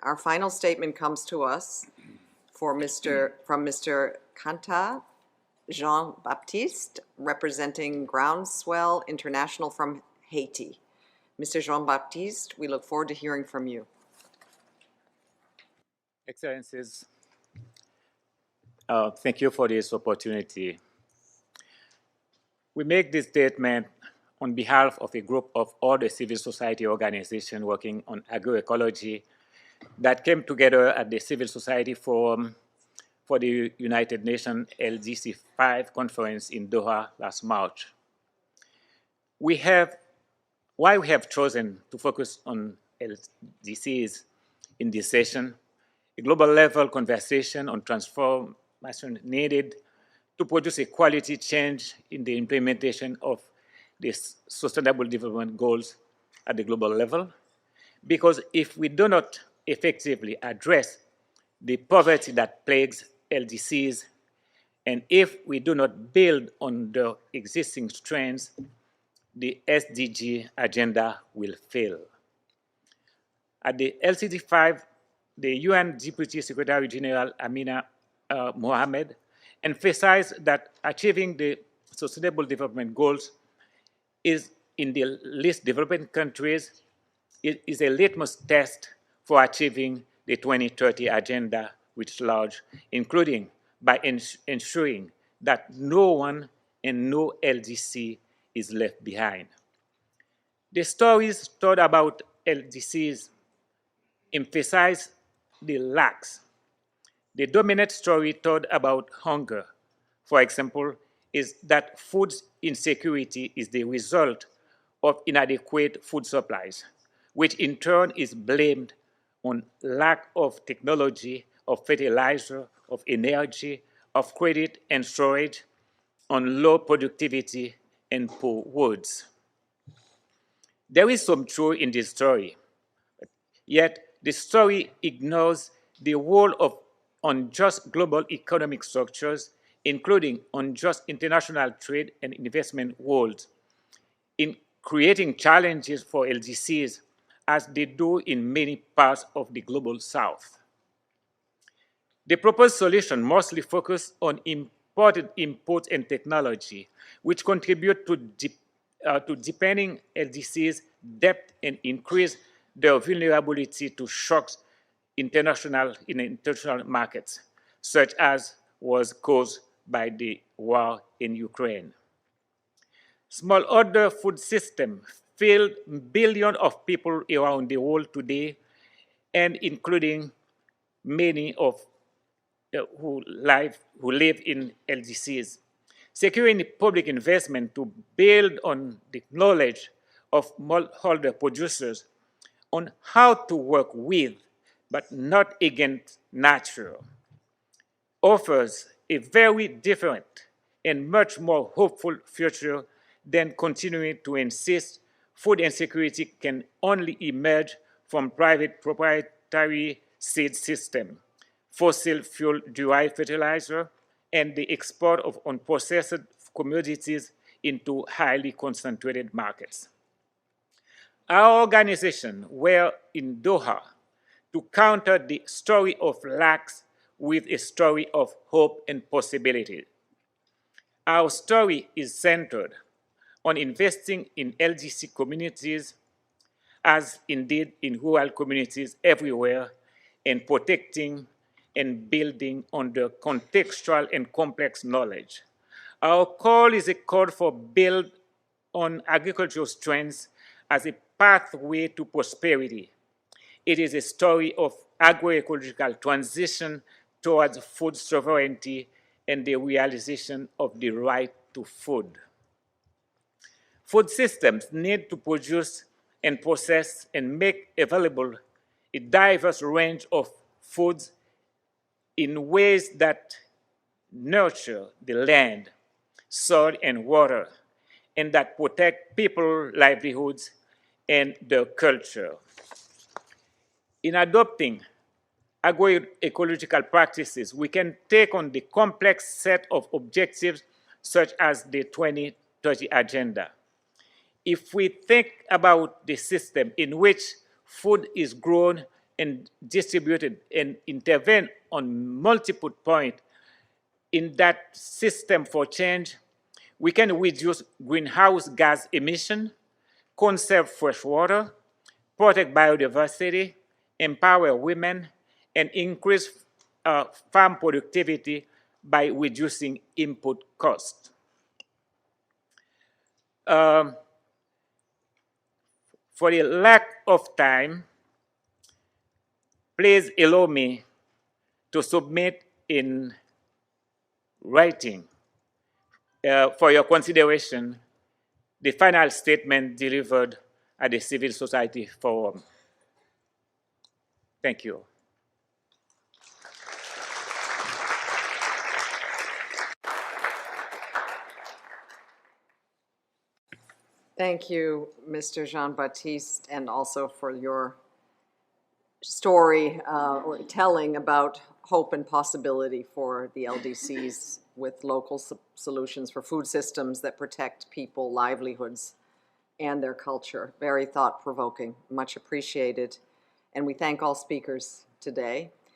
Our final statement comes to us from Mr. Cantave Jean-Baptiste, representing Groundswell International from Haiti. Mr. Jean-Baptiste, we look forward to hearing from you. Excellencies, thank you for this opportunity. We make this statement on behalf of a group of all the civil society organizations working on agroecology that came together at the Civil Society Forum for the United Nations LDC 5 conference in Doha last March. Why we have chosen to focus on LDCs in this session, a global level conversation on transformation needed to produce a quality change in the implementation of the Sustainable Development Goals at the global level. Because if we do not effectively address the poverty that plagues LDCs, and if we do not build on the existing strengths, the SDG agenda will fail. At the LCD 5, the UN Deputy Secretary General Amina Mohammed emphasized that achieving the Sustainable Development Goals is in the least developed countries is a litmus test for achieving the 2030 agenda writ large, including by ensuring that no one and no LDC is left behind. The stories told about LDCs emphasize the lacks. The dominant story told about hunger, for example, is that food insecurity is the result of inadequate food supplies, which in turn is blamed on lack of technology, of fertilizer, of energy, of credit and storage, on low productivity and poor roads. There is some truth in this story, yet the story ignores the role of unjust global economic structures, including unjust international trade and investment rules, in creating challenges for LDCs as they do in many parts of the global south. The proposed solution mostly focuses on imported inputs and technology, which contribute to deepening LDCs' depth and increase their vulnerability to shocks in international markets, such as was caused by the war in Ukraine. Smallholder food system feed billions of people around the world today, and including many of who live in LDCs. Securing public investment to build on the knowledge of smallholder producers on how to work with, but not against nature, offers a very different and much more hopeful future than continuing to insist food insecurity can only emerge from private proprietary seed system, fossil fuel-derived fertilizer, and the export of unprocessed commodities into highly concentrated markets. Our organization were in Doha to counter the story of lacks with a story of hope and possibility. Our story is centered on investing in LDC communities, as indeed in rural communities everywhere, and protecting and building on the contextual and complex knowledge. Our call is a call for build on agricultural strengths as a pathway to prosperity. It is a story of agroecological transition towards food sovereignty and the realization of the right to food. Food systems need to produce and process and make available a diverse range of foods in ways that nurture the land, soil, and water, and that protect people's livelihoods and their culture. In adopting agroecological practices, we can take on the complex set of objectives such as the 2030 Agenda. If we think about the system in which food is grown, and distributed and intervene on multiple points in that system for change, we can reduce greenhouse gas emission, conserve fresh water, protect biodiversity, empower women, and increase farm productivity by reducing input costs. For the lack of time, please allow me to submit in writing for your consideration the final statement delivered at the Civil Society Forum. Thank you. Thank you, Mr. Jean-Baptiste, and also for your story or telling about hope and possibility for the LDCs with local solutions for food systems that protect people, livelihoods, and their culture. Very thought-provoking, much appreciated. And we thank all speakers today.